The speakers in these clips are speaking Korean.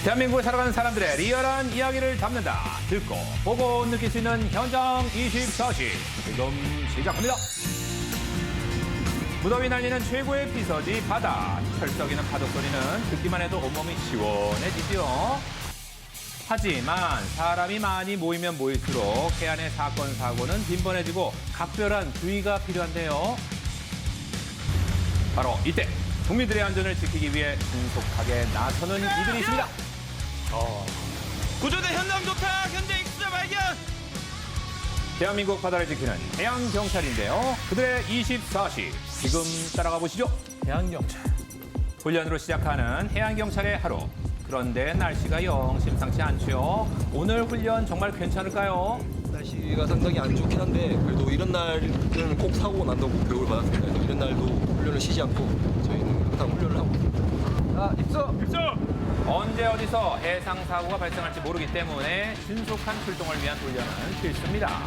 대한민국에 살아가는 사람들의 리얼한 이야기를 담는다. 듣고 보고 느낄 수 있는 현장 24시 지금 시작합니다. 무더위 날리는 최고의 비서지 바다. 철썩이는 파도 소리는 듣기만 해도 온몸이 시원해지죠. 하지만 사람이 많이 모이면 모일수록 해안의 사건, 사고는 빈번해지고 각별한 주의가 필요한데요. 바로 이때 국민들의 안전을 지키기 위해 신속하게 나서는 이들이 있습니다. 구조대 현장 도착, 현재 익수자 발견. 대한민국 바다를 지키는 해양경찰인데요. 그들의 24시 지금 따라가 보시죠. 해양경찰. 훈련으로 시작하는 해양경찰의 하루. 그런데 날씨가 영 심상치 않죠. 오늘 훈련 정말 괜찮을까요? 날씨가 상당히 안 좋긴 한데 그래도 이런 날은 꼭 사고 난다고 교육을 받았습니다. 그래서 이런 날도 훈련을 쉬지 않고 저희는 항상 훈련을 하고 있습니다. 자, 입수! 언제 어디서 해상 사고가 발생할지 모르기 때문에 신속한 출동을 위한 훈련은 필수입니다.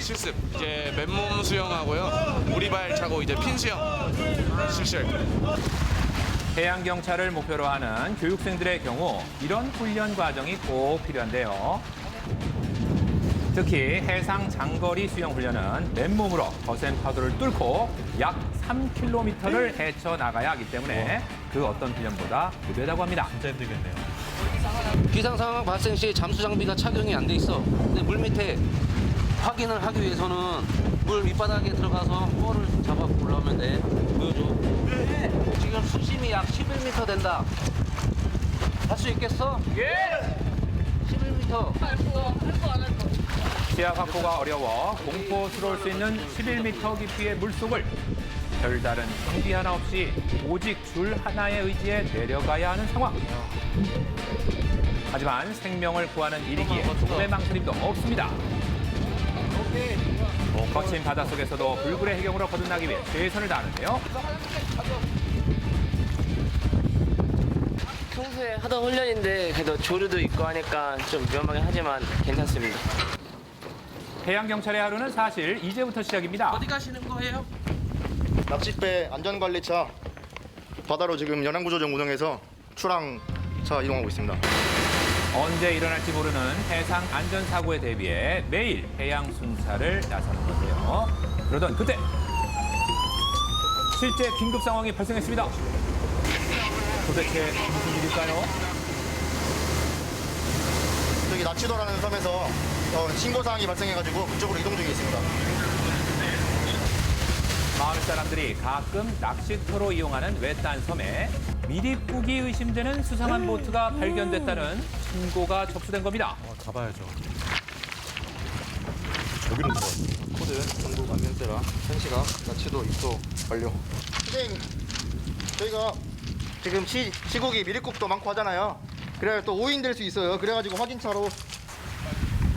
실습. 이제 맨몸 수영하고요. 오리발 차고 이제 핀 수영 실시할 거예요. 해양경찰을 목표로 하는 교육생들의 경우 이런 훈련 과정이 꼭 필요한데요. 특히 해상 장거리 수영 훈련은 맨몸으로 거센 파도를 뚫고 약 3km를 헤쳐나가야 하기 때문에 그 어떤 훈련보다 무대다고 합니다. 진짜 힘들겠네요. 비상 상황 발생 시 잠수 장비가 착용이 안 돼 있어. 근데 물 밑에 확인을 하기 위해서는 물 밑바닥에 들어가서 뻘을 잡아 올라오면 돼. 보여줘. 지금 수심이 약 11m 된다. 할 수 있겠어? 예! 11m. 시야 확보가 어려워 공포스러울 수 있는 11m 깊이의 물속을 별다른 장비 하나 없이 오직 줄 하나의 의지에 내려가야 하는 상황. 하지만 생명을 구하는 일이기에 조금의 망설임도 없습니다. 거친 바닷속에서도 불굴의 해경으로 거듭나기 위해 최선을 다하는데요. 평소에 하던 훈련인데 그래도 조류도 있고 하니까 좀 위험하긴 하지만 괜찮습니다. 해양경찰의 하루는 사실 이제부터 시작입니다. 어디 가시는 거예요? 납치배 안전관리차 바다로 지금 연안구조정 운영해서 출항차 이동하고 있습니다. 언제 일어날지 모르는 해상 안전사고에 대비해 매일 해양 순찰을 나서는 건데요. 그러던 그때 실제 긴급 상황이 발생했습니다. 도대체 무슨 일일까요? 저기 나치도라는 섬에서 신고사항이 발생해가지고 그쪽으로 이동 중에 있습니다. 마을 사람들이 가끔 낚시터로 이용하는 외딴 섬에 미립국이 의심되는 수상한 보트가 발견됐다는 신고가 접수된 겁니다. 가봐야죠. 코드, 전국 안면세라, 현시가 나치도 입소 완료. 선생님, 저희가 지금 시국이 미립국도 많고 하잖아요. 그래야 또 오인될 수 있어요. 그래가지고 확인차로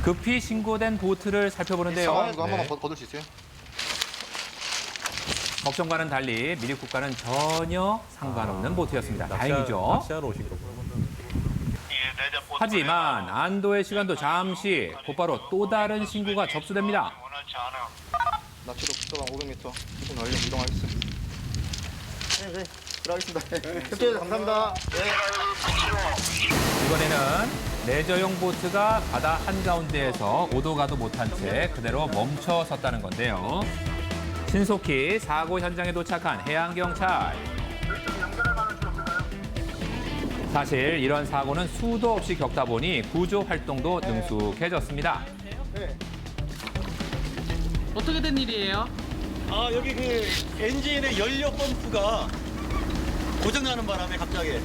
급히 신고된 보트를 살펴보는데요. 상황 거 한 번만 거둘 수 있어요? 걱정과는 달리 미립국과는 전혀 상관없는 보트였습니다. 다행이죠. 낚시하러 오신 거고. 하지만 안도의 시간도 잠시 곧바로 또 다른 신고가 접수됩니다. 나치도 북서방 500m 지금 완료 이동하겠습니다. 네, 들어가겠습니다. 협조해 주셔서 감사합니다. 이번에는 레저용 보트가 바다 한가운데에서 오도 가도 못한 채 그대로 멈춰 섰다는 건데요. 신속히 사고 현장에 도착한 해양경찰. 사실 이런 사고는 수도 없이 겪다 보니 구조 활동도 능숙해졌습니다. 어떻게 된 일이에요? 여기 그 엔진의 연료 펌프가 고장나는 바람에 갑자기.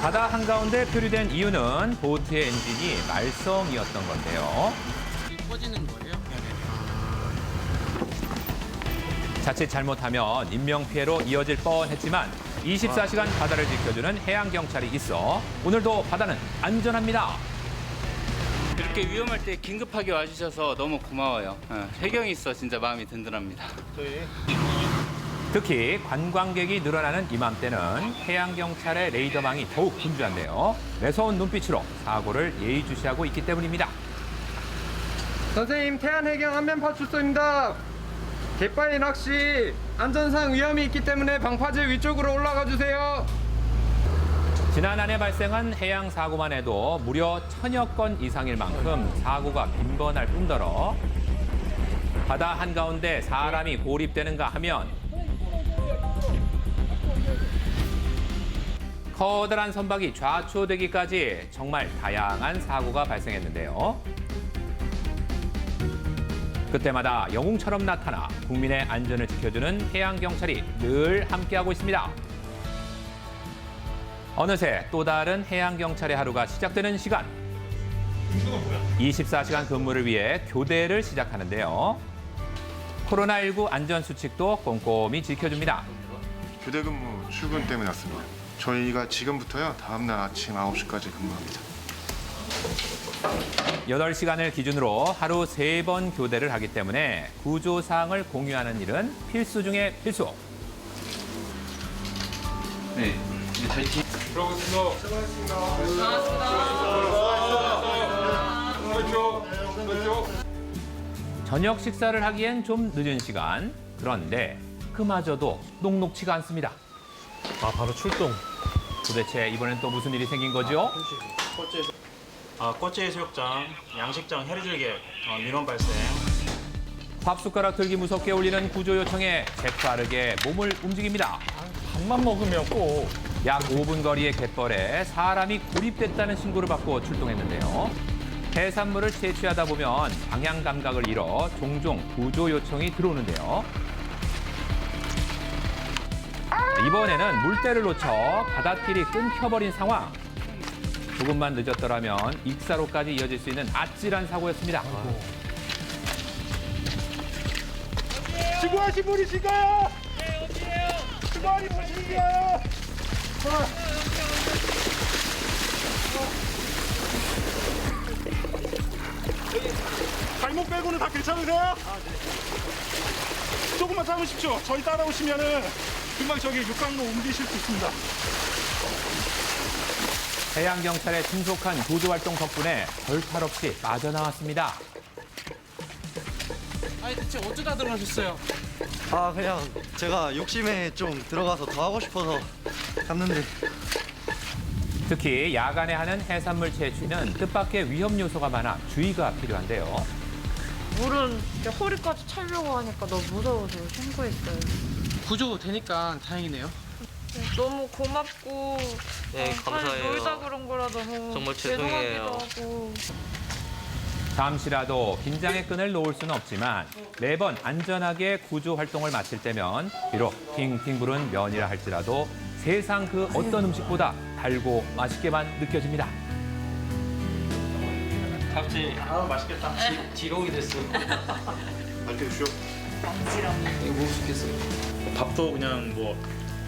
바다 한가운데 표류된 이유는 보트의 엔진이 말썽이었던 건데요. 꺼지는 거예요? 자칫 잘못하면 인명피해로 이어질 뻔했지만 24시간 바다를 지켜주는 해양경찰이 있어 오늘도 바다는 안전합니다. 이렇게 위험할 때 긴급하게 와주셔서 너무 고마워요. 해경이 있어 진짜 마음이 든든합니다. 특히 관광객이 늘어나는 이맘때는 해양경찰의 레이더망이 더욱 분주한데요. 매서운 눈빛으로 사고를 예의주시하고 있기 때문입니다. 선생님, 태안해경 한면파출소입니다. 갯바위 낚시 안전상 위험이 있기 때문에 방파제 위쪽으로 올라가 주세요. 지난해 발생한 해양 사고만 해도 무려 1000여 건 이상일 만큼 사고가 빈번할 뿐더러 바다 한가운데 사람이 고립되는가 하면 커다란 선박이 좌초되기까지 정말 다양한 사고가 발생했는데요. 그때마다 영웅처럼 나타나 국민의 안전을 지켜주는 해양경찰이 늘 함께하고 있습니다. 어느새 또 다른 해양경찰의 하루가 시작되는 시간. 24시간 근무를 위해 교대를 시작하는데요. 코로나19 안전수칙도 꼼꼼히 지켜줍니다. 교대 근무 출근 때문에 왔습니다. 저희가 지금부터요, 다음날 아침 9시까지 근무합니다. 8시간을 기준으로 하루 3번 교대를 하기 때문에 구조사항을 공유하는 일은 필수 중에 필수. 네, 이제 저희 팀 저녁 식사를 하기엔 좀 늦은 시간. 그런데 그마저도 녹록치가 않습니다. 바로 출동. 도대체 이번엔 또 무슨 일이 생긴 거죠? 꽃제 해수욕장, 양식장 해리질개 민원 발생. 밥숟가락 들기 무섭게 울리는 구조 요청에 재빠르게 몸을 움직입니다. 밥만 먹으면 꼭. 약 5분 거리의 갯벌에 사람이 고립됐다는 신고를 받고 출동했는데요. 해산물을 채취하다 보면 방향 감각을 잃어 종종 구조 요청이 들어오는데요. 이번에는 물때를 놓쳐 바닷길이 끊겨버린 상황. 조금만 늦었더라면 익사로까지 이어질 수 있는 아찔한 사고였습니다. 수고하신 분이신가요? 네, 어디에요? 수고하신 분이신가요? 발목 빼고는 다 괜찮으세요? 네. 조금만 참으십시오. 저희 따라오시면은 금방 저기 육강로 옮기실 수 있습니다. 해양경찰의 신속한 구조활동 덕분에 별탈 없이 빠져나왔습니다. 아니 대체 어쩌다 들어가셨어요? 그냥 제가 욕심에 좀 들어가서 더 하고 싶어서 갔는데. 특히 야간에 하는 해산물 채취는 뜻밖의 위험 요소가 많아 주의가 필요한데요. 물은 이제 허리까지 차려고 하니까 너무 무서워서 신고했어요. 구조 되니까 다행이네요. 너무 고맙고 네, 감사해요. 놀다 그런 거라 너무 정말 죄송해요. 죄송하기도 하고. 잠시라도 긴장의 끈을 놓을 수는 없지만 매번 안전하게 구조 활동을 마칠 때면 비록 핑핑 부른 면이라 할지라도 세상 그 어떤 음식보다 달고 맛있게만 느껴집니다. 잡지. 맛있겠다. 지록이 됐어. 밝게 주시오. 이거 먹을 수 있겠어요? 밥도 그냥 뭐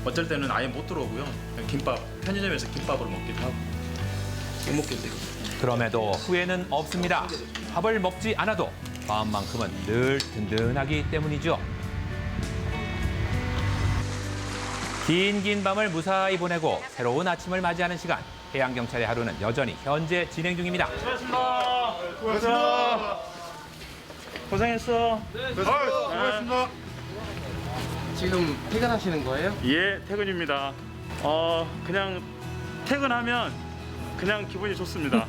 어쩔 때는 아예 못 들어오고요. 그냥 김밥, 편의점에서 김밥으로 먹기도 하고. 못 먹겠어요. 그럼에도 후회는 없습니다. 밥을 먹지 않아도 마음만큼은 늘 든든하기 때문이죠. 긴 밤을 무사히 보내고 새로운 아침을 맞이하는 시간. 해양경찰의 하루는 여전히 현재 진행 중입니다. 수고하셨습니다. 고맙습니다. 고생했어. 네, 수고하셨습니다. 지금 퇴근하시는 거예요? 예, 퇴근입니다. 그냥 퇴근하면 그냥 기분이 좋습니다.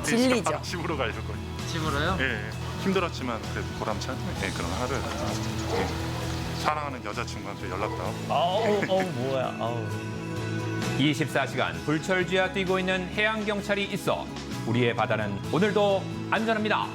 진리죠. 집으로 가실 거예요. 집으로요? 예, 힘들었지만 그래도 보람찬 그런 하루였어요. 사랑하는 여자친구한테 연락도 하고. 뭐야. 24시간 불철주야 뛰고 있는 해양경찰이 있어 우리의 바다는 오늘도 안전합니다.